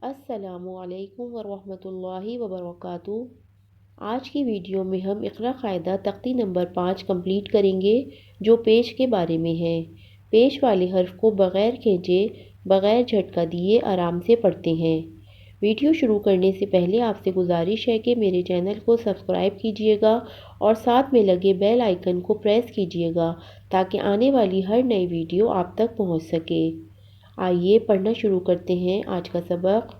السلام علیکم ورحمۃ اللہ وبرکاتہ۔ آج کی ویڈیو میں ہم اقرا قاعدہ تختی نمبر 5 کمپلیٹ کریں گے جو پیش کے بارے میں ہے۔ پیش والے حرف کو بغیر کھینچے بغیر جھٹکا دیے آرام سے پڑھتے ہیں۔ ویڈیو شروع کرنے سے پہلے آپ سے گزارش ہے کہ میرے چینل کو سبسکرائب کیجیے گا اور ساتھ میں لگے بیل آئیکن کو پریس کیجیے گا تاکہ آنے والی ہر نئی ویڈیو آپ تک پہنچ سکے۔ آئیے پڑھنا شروع کرتے ہیں آج کا سبق۔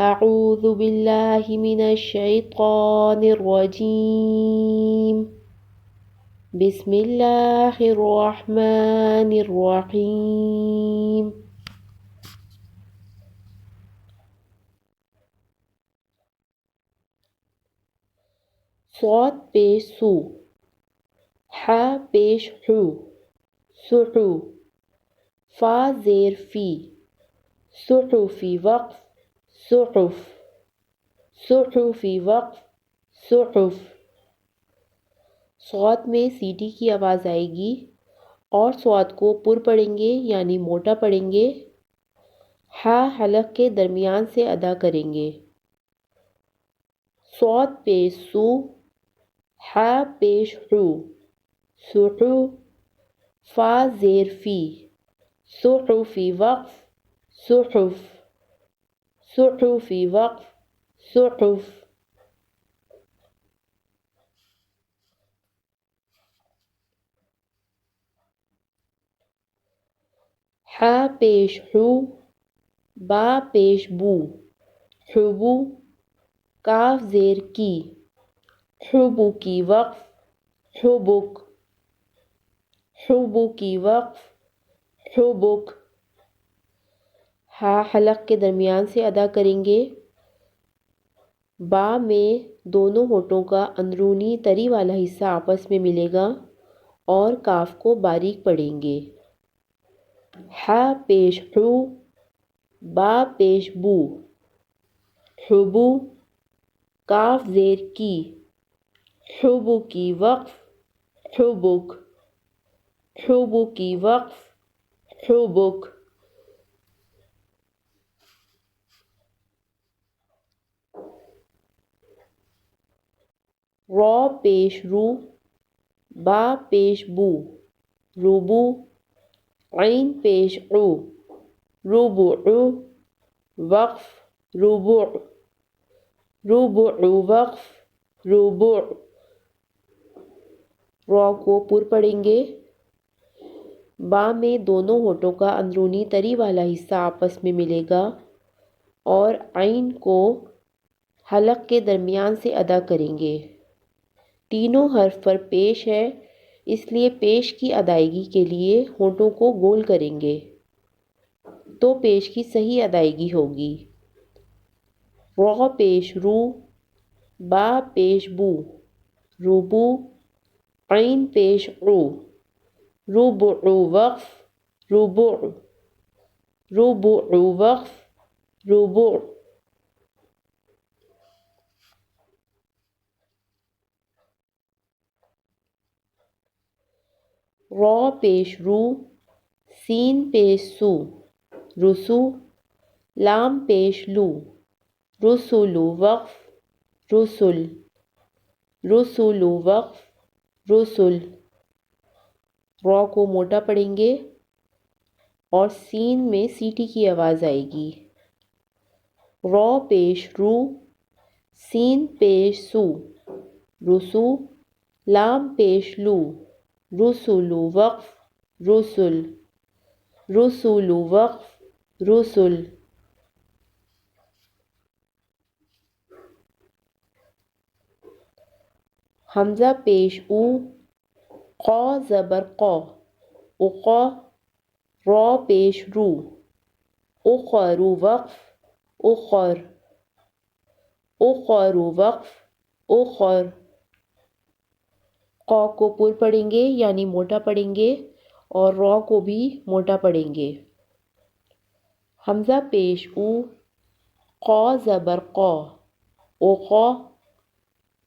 اعوذ باللہ من الشیطان الرجیم، بسم اللہ الرحمن الرحیم۔ صاد پیش سو، ح پیش حو، سحو، فا زیر فی، صحفی وقف، صحف، صحفی وقف، صحف۔ صاد میں سیٹی کی آواز آئے گی اور صاد کو پر پڑھیں گے یعنی موٹا پڑھیں گے۔ ح حلق کے درمیان سے ادا کریں گے۔ صاد پیش سو، ح پیش حو، سحو، فا زیر فی، صحفی وقف، صحف، صحفی وقف، صحف۔ ح پیش حو، با پیش بو، حبو، کاف زیر کی، حبکی وقف، حبک، حبکی وقف، حبک۔ ح حلق کے درمیان سے ادا کریں گے۔ با میں دونوں ہونٹوں کا اندرونی تری والا حصہ آپس میں ملے گا اور کاف کو باریک پڑھیں گے۔ ح پیش حو، با پیش بو، حبو، کاف زیر کی، حبکی وقف، حبک، حبکی وقف، حبک۔ را پیش رو، با پیش بو، ربو، عین پیش عو، ربع، وقف، ربع، ربع وقف، ربع۔ را کو پر پڑھیں گے۔ با میں دونوں ہونٹوں کا اندرونی تری والا حصہ آپس میں ملے گا اور عین کو حلق کے درمیان سے ادا کریں گے۔ تینوں حرف پر پیش ہے اس لیے پیش کی ادائیگی کے لیے ہونٹوں کو گول کریں گے تو پیش کی صحیح ادائیگی ہوگی۔ را پیش رو، با پیش بو، ربو، عین پیش عو، ربع وقف، ربع، ربع وقف، ربع۔ را پیش رو، سین پیش سو، رسو، لام پیش لو، رسول وقف، رسل، رسول وقف، رسل۔ را کو موٹا پڑھیں گے اور سین میں سیٹی کی آواز آئے گی۔ را پیش رو، سین پیش سو، رسو، لام پیش لو، رسول وقف، رسل، رسول وقف، رسل۔ حمزہ پیش او، قا زبر قا، اقا، را پیش رو، اقر وقف، اقر، اقر وقف، اقر۔ قا کو پر پڑھیں گے یعنی موٹا پڑھیں گے اور را کو بھی موٹا پڑھیں گے۔ حمزہ پیش او، قا زبر قا، اوقا،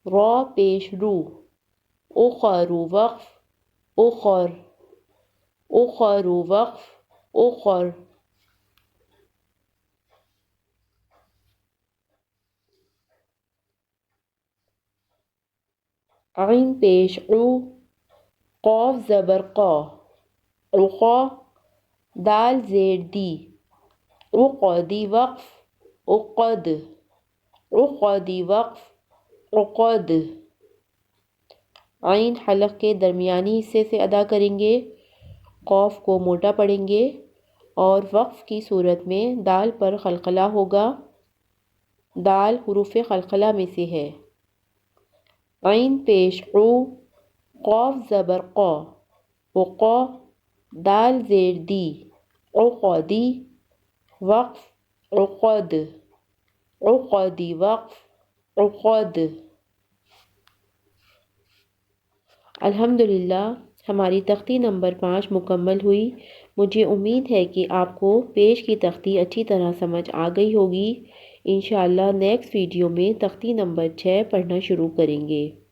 را پیش رو، اقر وقف، اقر، اقر وقف، اقر۔ عین پیش عو، قاف زبر قا، عقا، دال زیر دی، عقدی وقف، عقد، عقدی وقف، عقد۔ عین حلق کے درمیانی حصے سے ادا کریں گے، قاف کو موٹا پڑھیں گے اور وقف کی صورت میں دال پر قلقلہ ہوگا۔ دال حروف قلقلہ میں سے ہے۔ عین پیش عو، قاف زبر قا، عقا، دال زیر دی، عقدی، وقف، عقد، عقدی وقف، عقد۔ الحمدللہ ہماری تختی نمبر 5 مکمل ہوئی۔ مجھے امید ہے کہ آپ کو پیش کی تختی اچھی طرح سمجھ آ گئی ہوگی۔ انشاءاللہ نیکسٹ ویڈیو میں تختی نمبر 6 پڑھنا شروع کریں گے۔